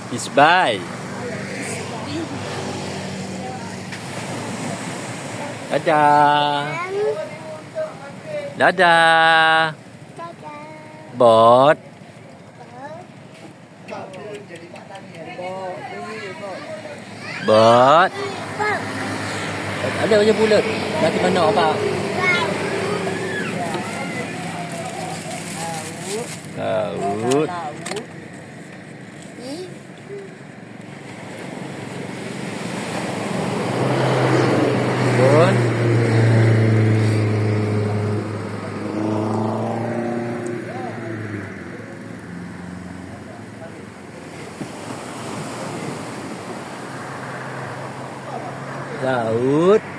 Isbai. Dadah. Dadah. Bot. Bot. Ada je bulat. Nanti mana apa? Laut. Bun. Laut.